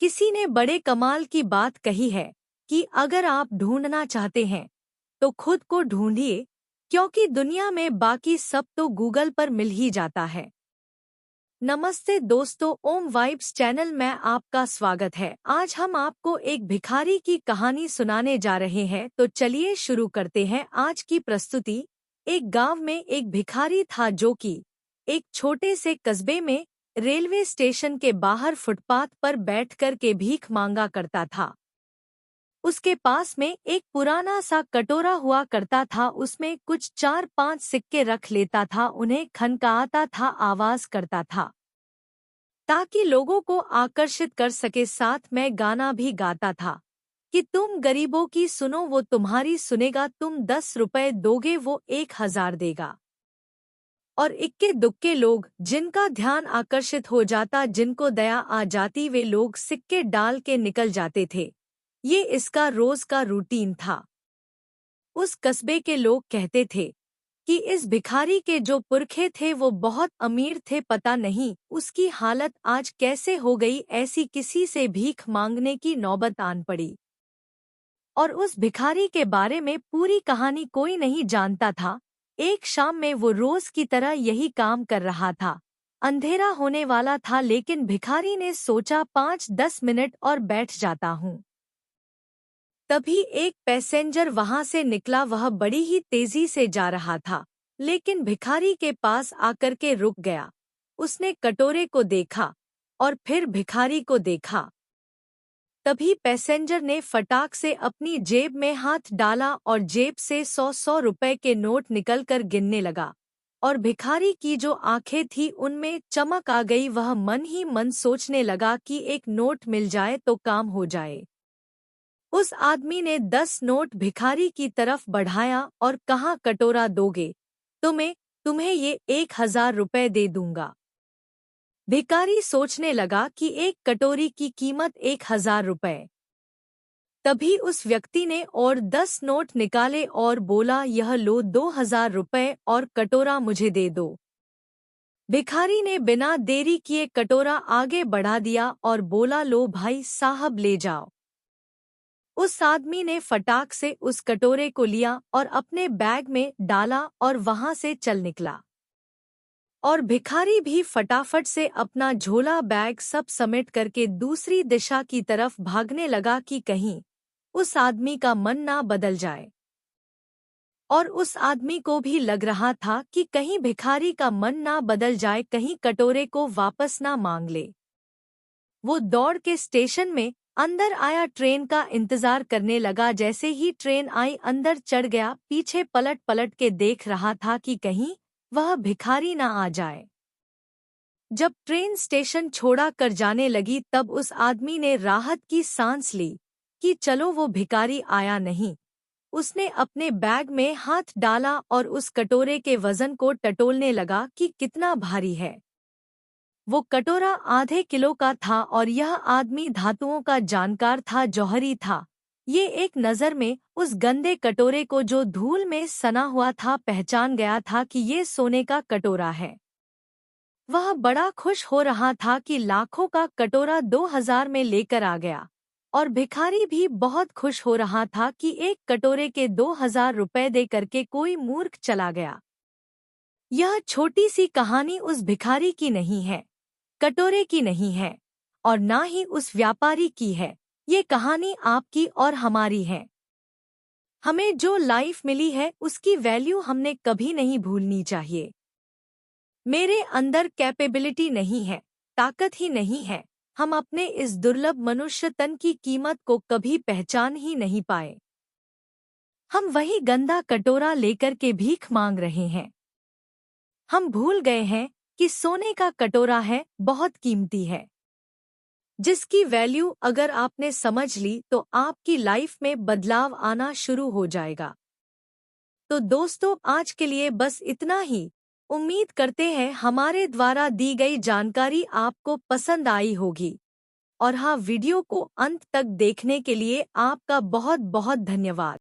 किसी ने बड़े कमाल की बात कही है कि अगर आप ढूंढना चाहते हैं तो खुद को ढूंढिए, क्योंकि दुनिया में बाकी सब तो गूगल पर मिल ही जाता है। नमस्ते दोस्तों, ओम वाइब्स चैनल में आपका स्वागत है। आज हम आपको एक भिखारी की कहानी सुनाने जा रहे हैं, तो चलिए शुरू करते हैं आज की प्रस्तुति। एक गांव में एक भिखारी था जो कि एक छोटे से कस्बे में रेलवे स्टेशन के बाहर फुटपाथ पर बैठकर के भीख मांगा करता था। उसके पास में एक पुराना सा कटोरा हुआ करता था, उसमें कुछ 4-5 सिक्के रख लेता था, उन्हें खनकाता था, आवाज करता था ताकि लोगों को आकर्षित कर सके। साथ में गाना भी गाता था कि तुम गरीबों की सुनो वो तुम्हारी सुनेगा, तुम 10 रुपए दोगे वो 1000 देगा। और इक्के दुक्के लोग जिनका ध्यान आकर्षित हो जाता, जिनको दया आ जाती, वे लोग सिक्के डाल के निकल जाते थे। ये इसका रोज का रूटीन था। उस कस्बे के लोग कहते थे कि इस भिखारी के जो पुरखे थे वो बहुत अमीर थे, पता नहीं उसकी हालत आज कैसे हो गई, ऐसी किसी से भीख मांगने की नौबत आन पड़ी। और उस भिखारी के बारे में पूरी कहानी कोई नहीं जानता था। एक शाम में वो रोज की तरह यही काम कर रहा था। अंधेरा होने वाला था, लेकिन भिखारी ने सोचा 5-10 मिनट और बैठ जाता हूँ। तभी एक पैसेंजर वहां से निकला। वह बड़ी ही तेजी से जा रहा था, लेकिन भिखारी के पास आकर के रुक गया। उसने कटोरे को देखा और फिर भिखारी को देखा। तभी पैसेंजर ने फटाक से अपनी जेब में हाथ डाला और जेब से 100 रुपए के नोट निकलकर गिनने लगा। और भिखारी की जो आंखें थी उनमें चमक आ गई। वह मन ही मन सोचने लगा कि एक नोट मिल जाए तो काम हो जाए। उस आदमी ने 10 नोट भिखारी की तरफ बढ़ाया और कहा, कटोरा दोगे तो मैं तुम्हें ये 1000 रुपए दे दूंगा। भिखारी सोचने लगा कि एक कटोरी की कीमत 1000 रुपए। तभी उस व्यक्ति ने और 10 नोट निकाले और बोला, यह लो 2000 रुपए और कटोरा मुझे दे दो। भिखारी ने बिना देरी किए कटोरा आगे बढ़ा दिया और बोला, लो भाई साहब ले जाओ। उस आदमी ने फटाक से उस कटोरे को लिया और अपने बैग में डाला और वहां से चल निकला। और भिखारी भी फटाफट से अपना झोला बैग सब समेट करके दूसरी दिशा की तरफ भागने लगा कि कहीं उस आदमी का मन ना बदल जाए। और उस आदमी को भी लग रहा था कि कहीं भिखारी का मन ना बदल जाए, कहीं कटोरे को वापस ना मांग ले। वो दौड़ के स्टेशन में अंदर आया, ट्रेन का इंतजार करने लगा। जैसे ही ट्रेन आई अंदर चढ़ गया, पीछे पलट पलट के देख रहा था कि कहीं वह भिखारी ना आ जाए। जब ट्रेन स्टेशन छोड़ा कर जाने लगी तब उस आदमी ने राहत की सांस ली कि चलो वो भिखारी आया नहीं। उसने अपने बैग में हाथ डाला और उस कटोरे के वजन को टटोलने लगा कि कितना भारी है। वो कटोरा आधे किलो का था और यह आदमी धातुओं का जानकार था, जौहरी था। ये एक नज़र में उस गंदे कटोरे को जो धूल में सना हुआ था पहचान गया था कि ये सोने का कटोरा है। वह बड़ा खुश हो रहा था कि लाखों का कटोरा 2000 में लेकर आ गया। और भिखारी भी बहुत खुश हो रहा था कि एक कटोरे के 2000 रुपए दे करके कोई मूर्ख चला गया। यह छोटी सी कहानी उस भिखारी की नहीं है, कटोरे की नहीं है, और ना ही उस व्यापारी की है। ये कहानी आपकी और हमारी है। हमें जो लाइफ मिली है उसकी वैल्यू हमने कभी नहीं भूलनी चाहिए। मेरे अंदर कैपेबिलिटी नहीं है, ताकत ही नहीं है, हम अपने इस दुर्लभ मनुष्य तन की कीमत को कभी पहचान ही नहीं पाए। हम वही गंदा कटोरा लेकर के भीख मांग रहे हैं। हम भूल गए हैं कि सोने का कटोरा है, बहुत कीमती है, जिसकी वैल्यू अगर आपने समझ ली तो आपकी लाइफ में बदलाव आना शुरू हो जाएगा। तो दोस्तों, आज के लिए बस इतना ही। उम्मीद करते हैं हमारे द्वारा दी गई जानकारी आपको पसंद आई होगी। और हाँ, वीडियो को अंत तक देखने के लिए आपका बहुत बहुत धन्यवाद।